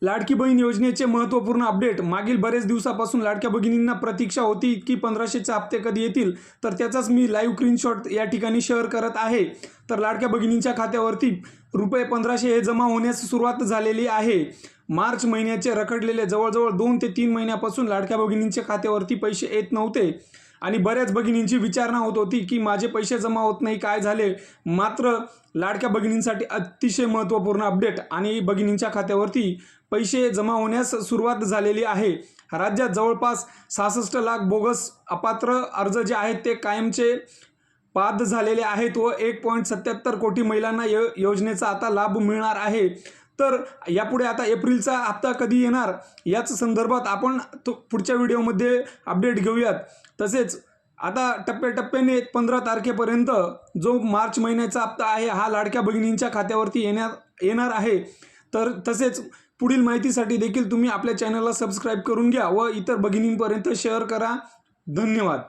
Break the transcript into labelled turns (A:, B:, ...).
A: लाडकी बहीण योजनेचे महत्त्वपूर्ण अपडेट। मागील बरेच दिवसापासून लाडक्या भगिनींना प्रतीक्षा होती की 1500चे हप्ते कधी येतील, तर त्याचाच मी लाईव्ह स्क्रीनशॉट या ठिकाणी शेअर करत आहे। तर लाडक्या भगिनींच्या खात्यावरती ₹1500 हे जमा होण्यास सुरुवात झालेली आहे। मार्च महिन्याचे रखडलेले जवळजवळ 2 ते 3 महिन्यापासून लाडक्या भगिनींच्या खात्यावरती पैसे येत नव्हते आणि बऱ्याच भगिनींची विचारणा होत होती की माझे पैसे जमा होत नाही, काय झाले। मात्र लाडक्या भगिनींसाठी अतिशय महत्त्वपूर्ण अपडेट आणि भगिनींच्या खात्यावरती पैसे जमा होण्यास सुरुवात झालेली आहे। राज्यात जवळपास 66 लाख बोगस अपात्र अर्ज जे आहेत ते कायमचे बाद झालेले आहेत व 1.77 कोटी महिलांना योजनेचा आता लाभ मिळणार आहे। तर यापुढे आता एप्रिलचा हप्ता कधी येणार याच संदर्भात आपण पुढच्या व्हिडिओमध्ये अपडेट घेऊयात। तसेच आता टप्प्याटप्प्याने 15 तारखेपर्यंत जो मार्च महिन्याचा हप्ता आहे हा लाडक्या भगिनींच्या खात्यावरती येणार आहे। तर तसेच पुढील माहितीसाठी देखील तुम्ही आपल्या चॅनलला सबस्क्राईब करून घ्या व इतर भगिनींपर्यंत शेअर करा। धन्यवाद।